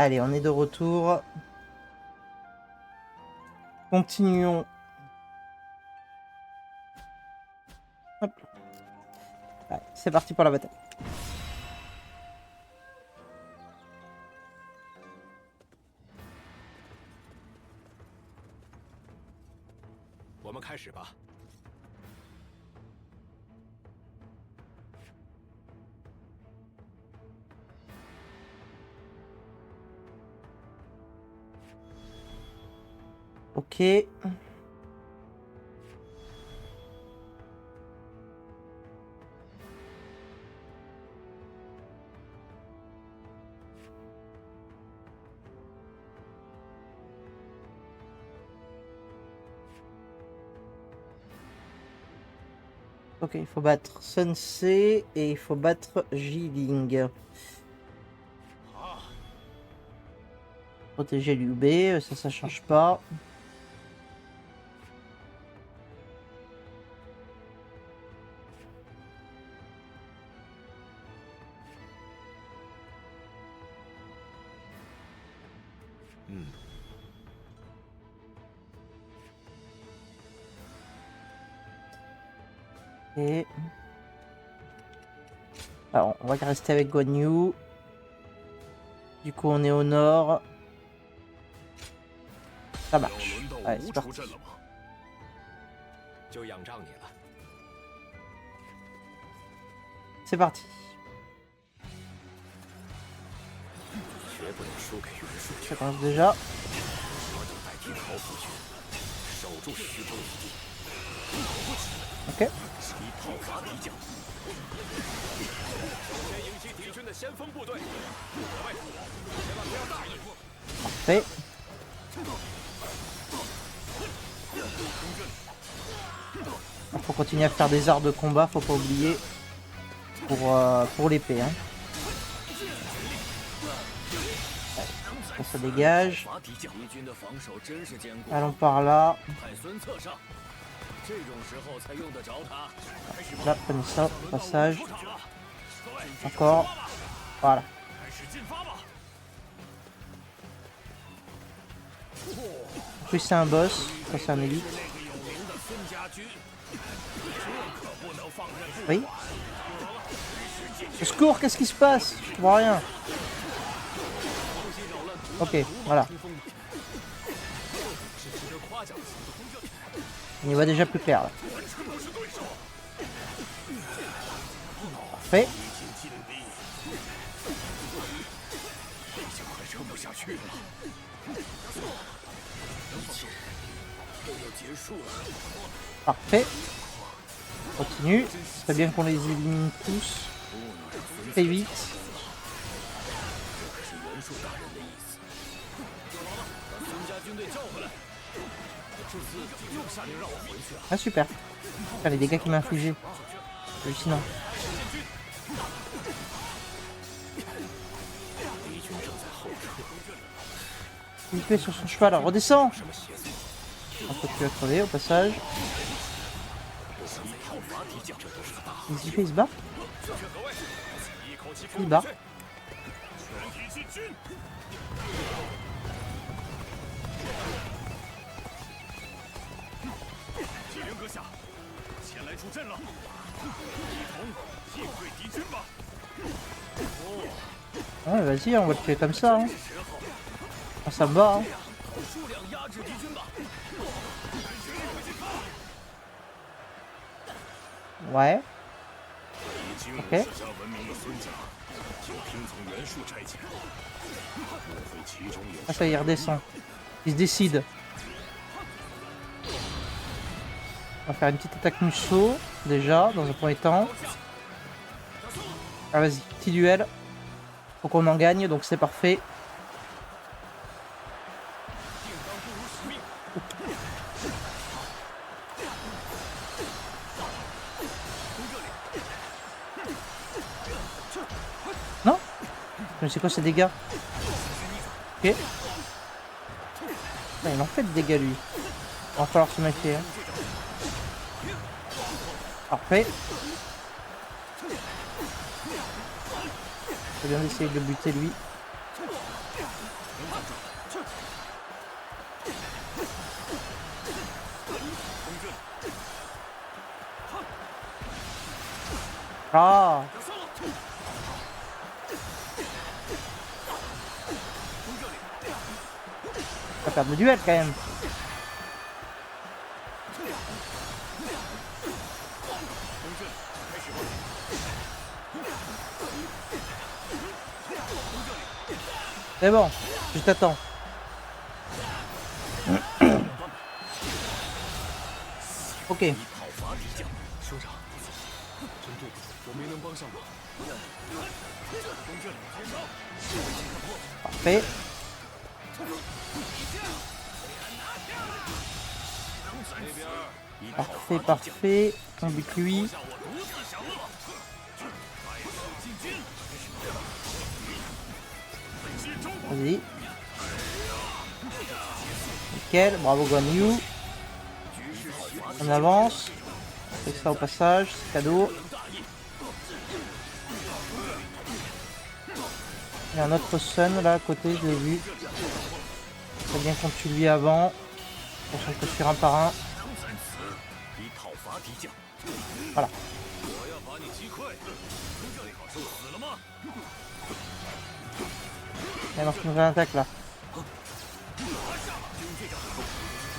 Allez, on est de retour. Continuons. Hop. Allez, c'est parti pour la bataille. Ok. Ok, il faut battre Sensei et il faut battre Jiling. Protéger l'UB, ça change pas. Et... Alors, on va rester avec Guan Yu. Du coup, on est au nord. Ça marche. Allez, c'est parti. C'est parti. Ça commence déjà. Ok. Parfait. Il faut continuer à faire des arts de combat, faut pas oublier. Pour l'épée. Hein. Ça dégage. Allons par là. Là, prenez ça, passage. Encore. Voilà. En plus, c'est un boss. Ça, c'est un élite. Oui. Au secours, qu'est-ce qui se passe? Je vois rien. Ok, voilà. On y voit déjà plus clair là. Parfait. Parfait. Continue. C'est bien qu'on les élimine tous. Très vite. Ah super. Putain, les dégâts qu'il m'a infligés. Hallucinant. Il fait sur son cheval, redescend. Un peu plus à crever au passage. Il se bat. Il bat. Ouais, vas-y, on va le tuer comme ça. Hein. Ah, ça me va. Hein. Ouais. Ok. Ah, ça y est, il redescend. Il se décide. On va faire une petite attaque Musso, déjà, dans un premier temps. Ah, vas-y, petit duel. Faut qu'on en gagne, donc c'est parfait. Non? Mais c'est quoi ces dégâts? Ok. Ah, il en fait des dégâts, lui. Il va falloir se méfier. Hein. Parfait. C'est bien d'essayer de le buter, lui. Ah, on va perdre le duel quand même. C'est bon, je t'attends. Ok. Parfait. Parfait, parfait. On bute lui. Vas-y. Nickel, bravo Guan Yu. On avance. Fais ça au passage, c'est cadeau. Il y a un autre Sun là à côté, je l'ai vu. Très bien qu'on tue lui avant. On s'en peut sur un par un. Voilà. Il lance une nouvelle attaque là.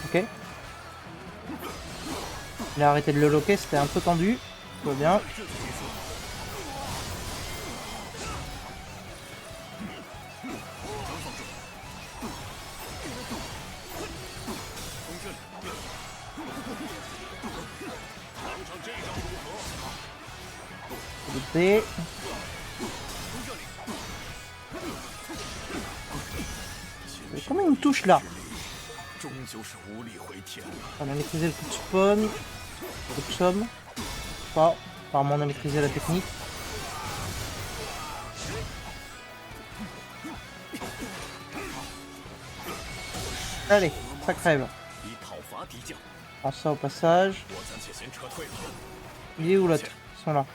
Ok. Il a arrêté de le loquer, c'était un peu tendu. Tout va bien. Loupé. Comment il me touche là? On a maîtrisé le coup de spawn. Le coup de somme. Pas. Apparemment on a maîtrisé la technique. Allez, ça crève. Prends ça au passage. Il est où l'autre? Ils sont là.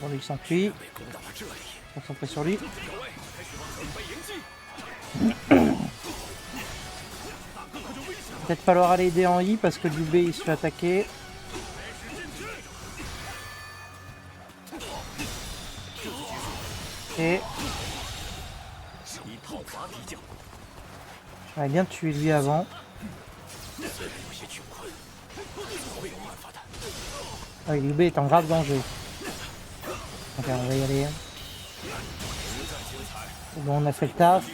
Bon, lui il s'enfuit. Concentrer sur lui. Peut-être falloir aller aider en I parce que Liu Bei il se fait attaquer. Et j'aurais bien tué lui avant. Ah oui, Liu Bei est en grave danger. Ok, on va y aller. Bon, on a fait le taf.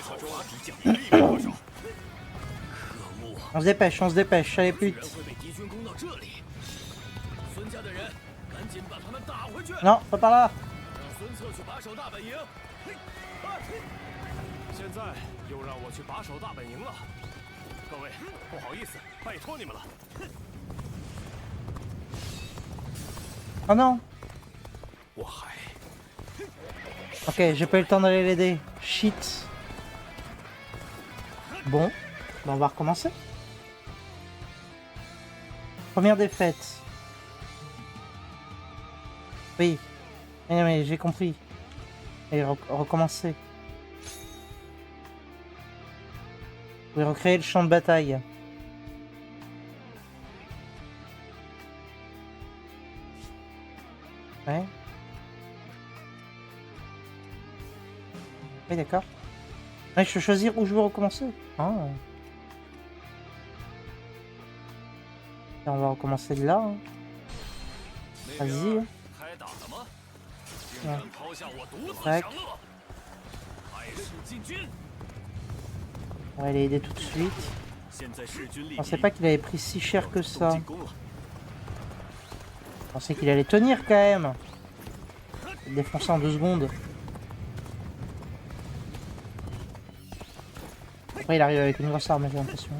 On se dépêche, allez plus vite. Non, pas par là. Oh non. Ok, j'ai pas eu le temps d'aller l'aider. Shit. Bon, ben on va recommencer. Première défaite. Oui. Mais j'ai compris. Et recommencer. Vous pouvez recréer le champ de bataille. Ouais. Oui, d'accord. Ouais, je peux choisir où je veux recommencer. Ah. Et on va recommencer de là. Hein. Vas-y. Ouais. Tac. On va aller aider tout de suite. Je pensais pas qu'il avait pris si cher que ça. Je pensais qu'il allait tenir quand même. Il défoncer en 2 secondes. Après il arrive avec une grosse arme, j'ai l'impression.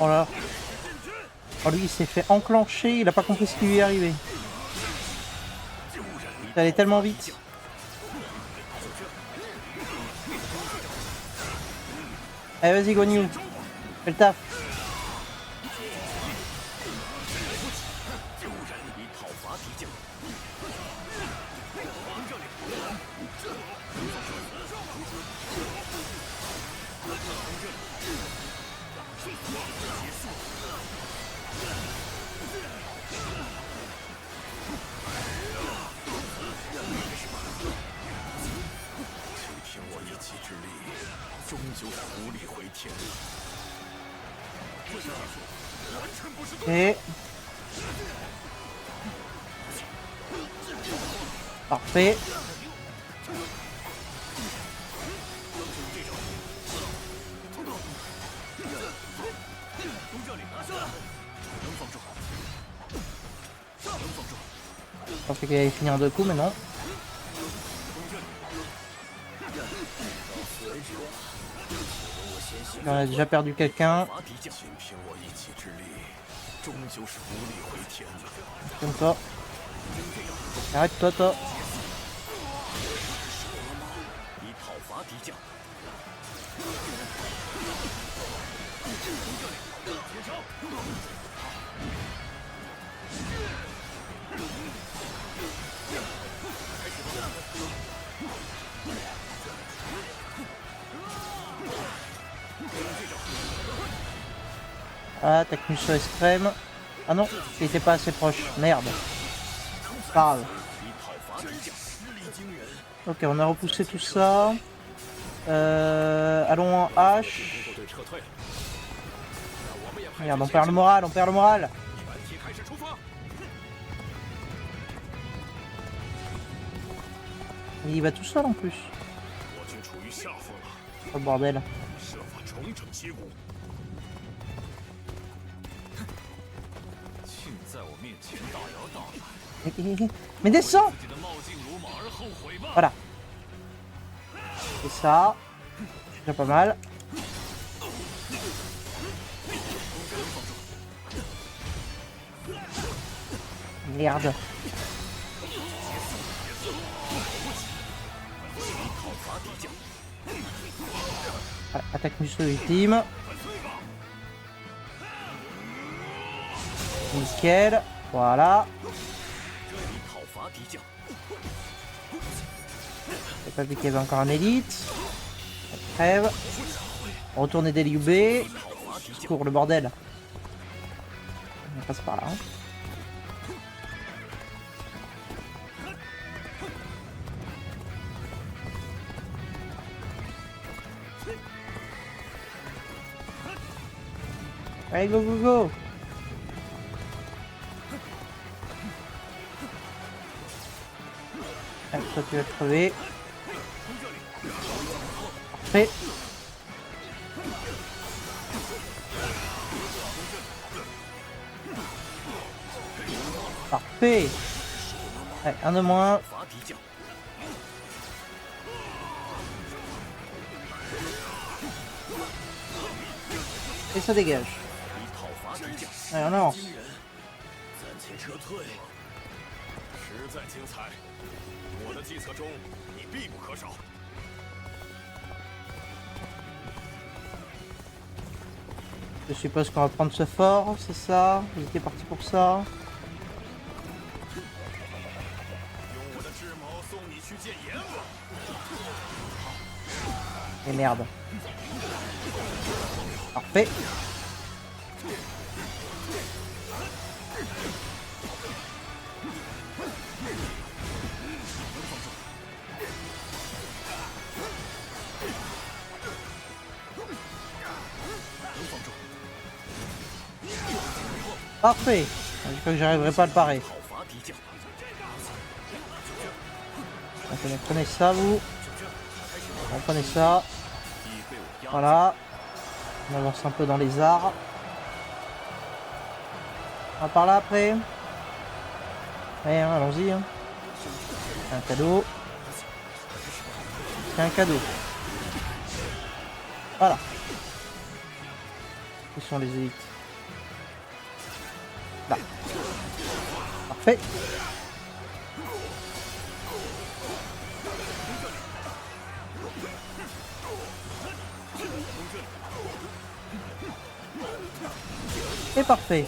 Oh là. Oh, lui, il s'est fait enclencher, il a pas compris ce qui lui est arrivé. Ça allait tellement vite. Allez, vas-y, Guan Yu. Fais le taf. Et... Parfait. Je pensais qu'il allait finir en 2 coups, mais non. On a déjà perdu quelqu'un. Comme toi. Arrête-toi, toi. Ah, technicien extrême. Ah non, il était pas assez proche. Merde. Pas grave. Ok, on a repoussé tout ça. Allons en H. Merde, on perd le moral, on perd le moral. Il va tout seul en plus. Oh bordel. Mais descends! Voilà. C'est ça. C'est déjà pas mal. Merde. Voilà, attaque museau ultime. Nickel. Voilà. J'ai pas vu qu'il y avait encore un élite. Crève. Retourner des Liu-B. Cours le bordel. On passe par là. Hein. Allez, go, go, go! Allez, toi tu vas crever. Parfait. Parfait. Allez, un de moins. Et ça dégage. Allez, on avance. Je suppose qu'on va prendre ce fort, c'est ça? Il était parti pour ça. Et merde. Parfait. Parfait. Je crois que j'arriverai pas à le parer. Prenez ça, vous. Prenez ça. Voilà. On avance un peu dans les arts. On va par là après. Allez, hein, allons-y. Hein. C'est un cadeau. C'est un cadeau. Voilà. Où sont les élites? Là. Parfait. Et parfait.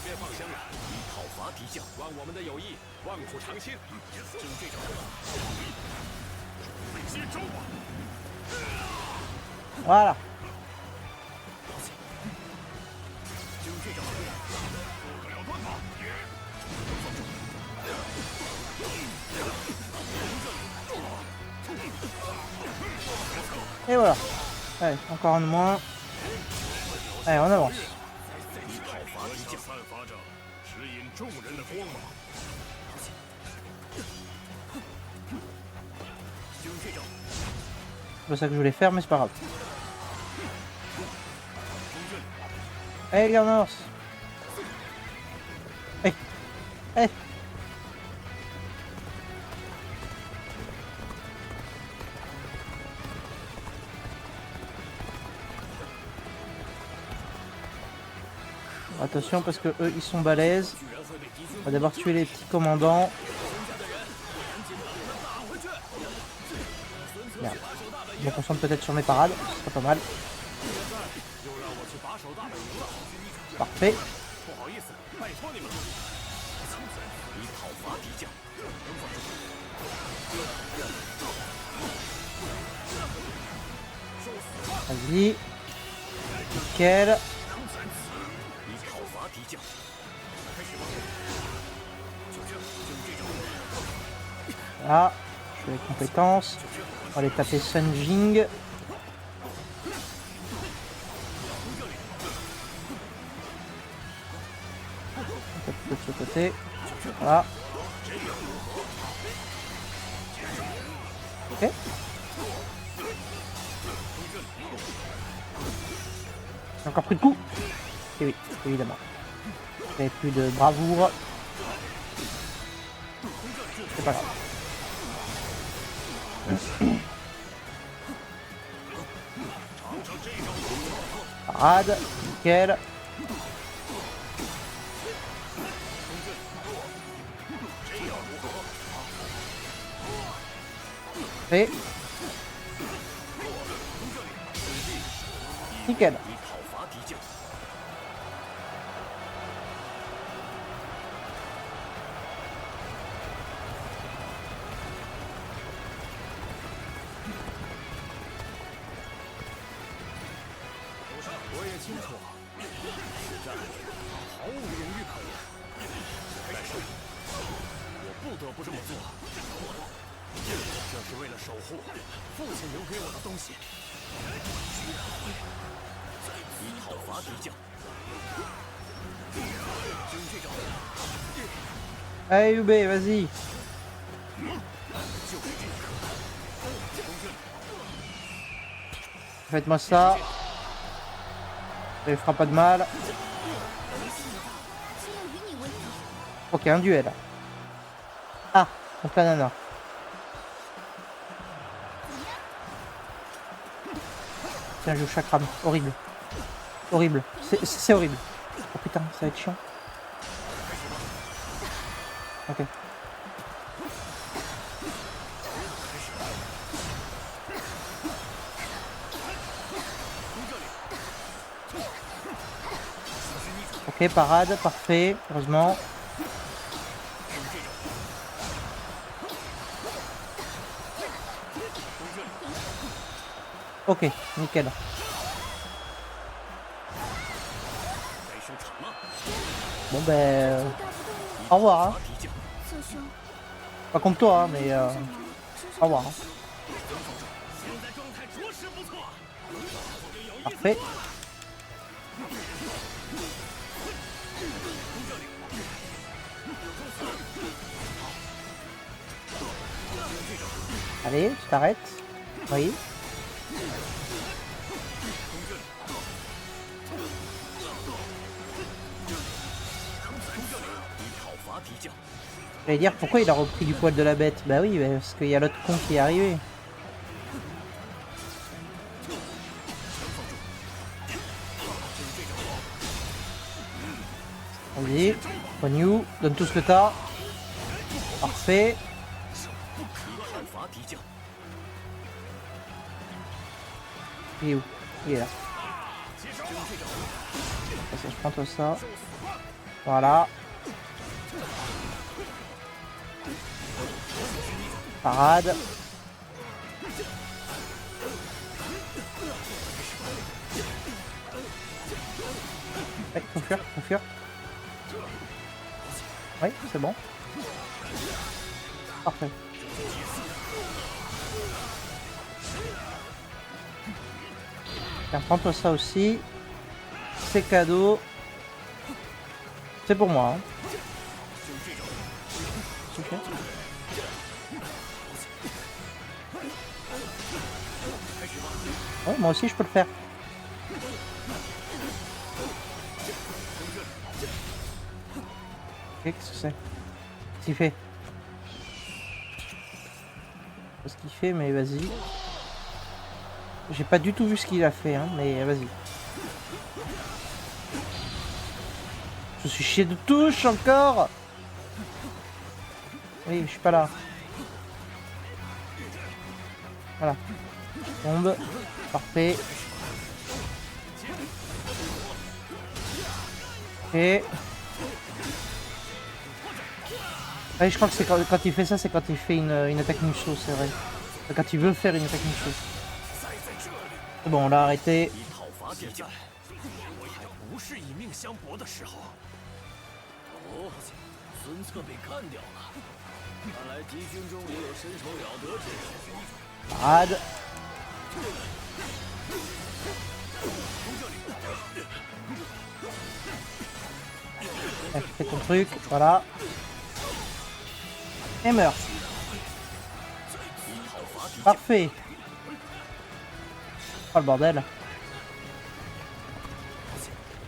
Voilà. Et voilà. Allez, encore un de moins. Allez, on avance. C'est pas ça que je voulais faire, mais c'est pas grave. Allez, les gars, on avance. Hey. Hey. Attention parce que eux ils sont balèzes. On va d'abord tuer les petits commandants. Merde. Je me concentre peut-être sur mes parades, ce serait pas mal. Parfait. Vas-y. Nickel. Là, je fais les compétences. On va aller taper Sun Jing. On tape de ce côté. Voilà. Ok. J'ai encore pris de coups. Et oui, évidemment. J'avais plus de bravoure. C'est pas grave. Parade, nickel. Et nickel. Allez Yubei, vas-y. Faites-moi ça. Ça ne fera pas de mal. Ok, un duel. Ah, donc la nana. Tiens, je joue chakram. Horrible. Horrible. C'est horrible. Oh putain, ça va être chiant. Ok. Ok, parade, parfait, heureusement. Ok, nickel. Bon ben... au revoir. Hein. Pas contre toi, hein, mais... au revoir. Hein. Parfait. Allez, tu t'arrêtes. Oui. J'allais dire pourquoi il a repris du poil de la bête. Bah oui, parce qu'il y a l'autre con qui est arrivé. Vas-y. Guan Yu, donne tout ce que t'as. Parfait. Il est où? Il est là. Ça, je prends toi ça. Voilà. Parade. Ouais, faut fuir, faut fuir. Oui, c'est bon. Parfait. Tiens, prends-toi ça aussi. C'est cadeau. C'est pour moi. Hein. Ok. Ouais, moi aussi je peux le faire. Ok, qu'est-ce que c'est? Qu'est-ce qu'il fait? Je sais pas ce qu'il fait, mais vas-y. J'ai pas du tout vu ce qu'il a fait, hein, mais vas-y. Je suis chié de touche encore. Oui, je suis pas là. Voilà. Tombe. Parfait. Et... Ouais, je crois que c'est quand il fait ça, c'est quand il fait une attaque Musou, c'est vrai. Quand il veut faire une attaque Musou. C'est bon, on l'a arrêté. Parade. Fais ton truc, voilà. Et meurt. Parfait. Oh le bordel.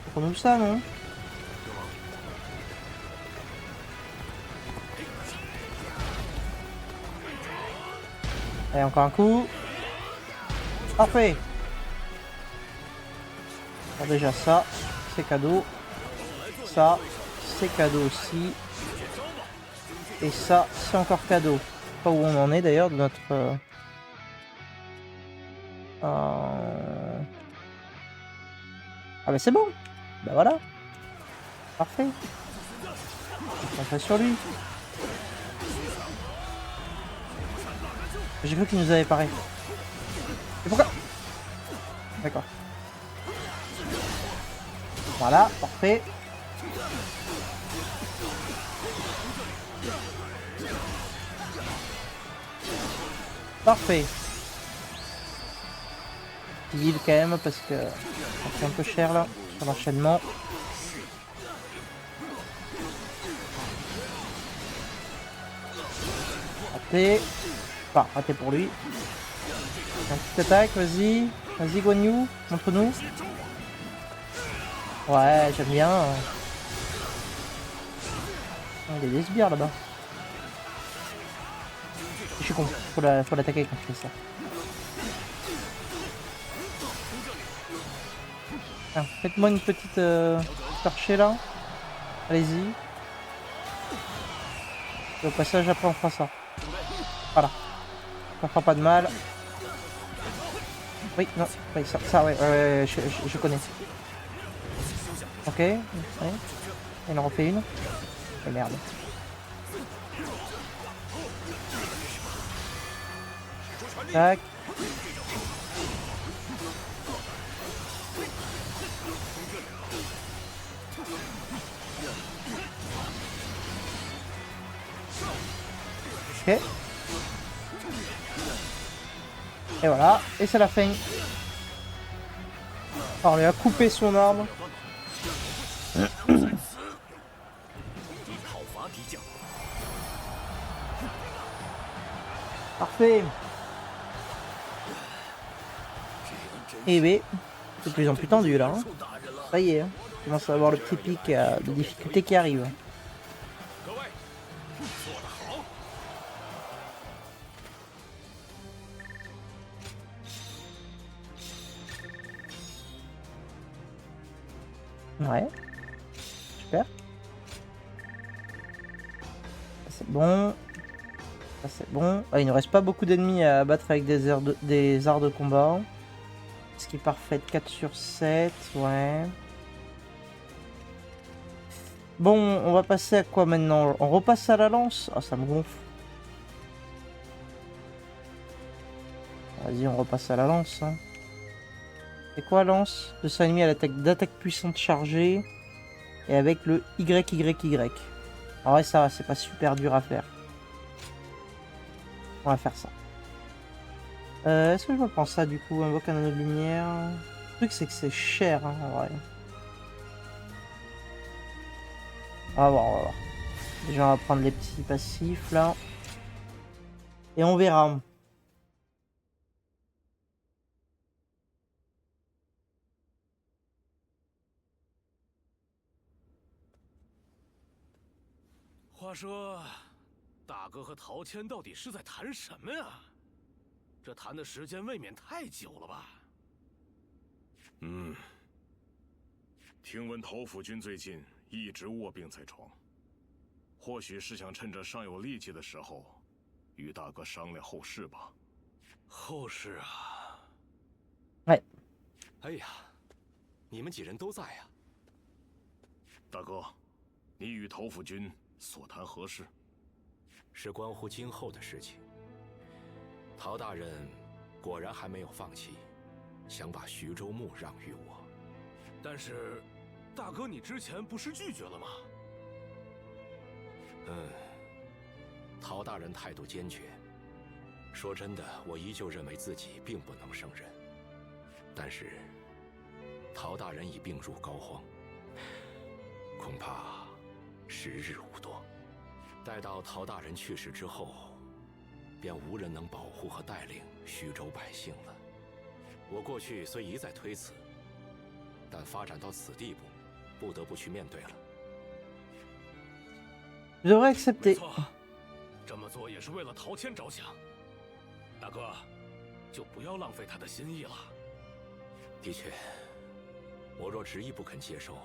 Faut qu'on ouvre ça, non? Allez, encore un coup. Parfait. Alors déjà ça, c'est cadeau. Ça, c'est cadeau aussi. Et ça, c'est encore cadeau. Pas où on en est d'ailleurs de notre... Ah bah c'est bon. Bah voilà. Parfait. On fait sur lui. J'ai cru qu'il nous avait paré. Et pourquoi? D'accord. Voilà, parfait. Parfait. Petit heal quand même parce que ça fait un peu cher là sur l'enchaînement. Raté. Enfin, raté pour lui. Un petit attaque, vas-y. Vas-y Guan Yu, montre-nous. Ouais, j'aime bien. Il y a des sbires là-bas. Je suis con, faut l'attaquer quand je fais ça. Faites-moi une petite perchée là. Allez-y. Et au passage, après on fera ça. Voilà. Ça fera pas de mal. Oui, non, oui, ça ouais, je connais. Ok, ouais. Il en refait une. Oh, merde. Tac. Ok. Et voilà, et c'est la fin. Alors, on lui a coupé son arme. Parfait. Et oui, c'est de plus en plus tendu là. Hein. Ça y est, hein. On commence à avoir le petit pic de difficulté qui arrive. Ouais. Super. c'est bon. Ça c'est bon. Ah, il ne reste pas beaucoup d'ennemis à abattre avec des arts de combat. Ce qui est parfait, 4 sur 7, ouais. Bon, on va passer à quoi maintenant? On repasse à la lance? Ah, ça me gonfle. Vas-y, on repasse à la lance. Hein. C'est quoi lance? De s'animer à l'attaque d'attaque puissante chargée. Et avec le YYY. En vrai, ça va, c'est pas super dur à faire. On va faire ça. Est-ce que je reprends ça du coup? Invoque un anneau de lumière. Le truc, c'est que c'est cher hein, en vrai. On va voir, on va voir. Déjà, on va prendre les petits passifs là. Et on verra.话说，大哥和陶谦到底是在谈什么呀？这谈的时间未免太久了吧？听闻陶府君最近一直卧病在床，或许是想趁着尚有力气的时候，与大哥商量后事吧。后事啊？哎，哎呀，你们几人都在呀？大哥，你与陶府君所谈何事？是关乎今后的事情。陶大人果然还没有放弃，想把徐州牧让与我。但是，大哥，你之前不是拒绝了吗？陶大人态度坚决。说真的，我依旧认为自己并不能胜任。但是，陶大人已病入膏肓，恐怕时日无多。待到陶大人去世之后，便无人能保护和带领徐州百姓了。我过去虽一再推辞，但发展到此地步，不得不去面对了。Je devrais accepter. 没错，这么做也是为了陶谦着想。大哥，就不要浪费他的心意了。的确，我若执意不肯接受，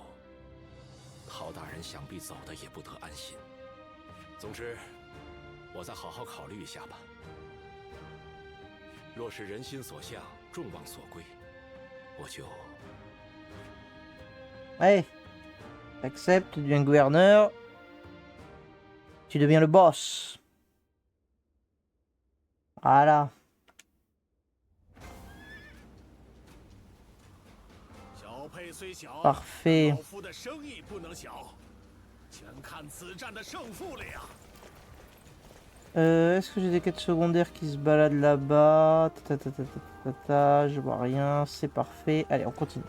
陶大人想必走的也不得安心。总之，我再好好考虑一下吧。若是人心所向，众望所归，我就Allez, accepte, tu deviens gouverneur. Tu deviens le boss. Voilà. 小沛虽小， Parfait. 老夫的生意不能小，全看此战的胜负了呀。Est-ce que j'ai des quêtes secondaires qui se baladent là-bas? Je vois rien, c'est parfait. Allez, on continue.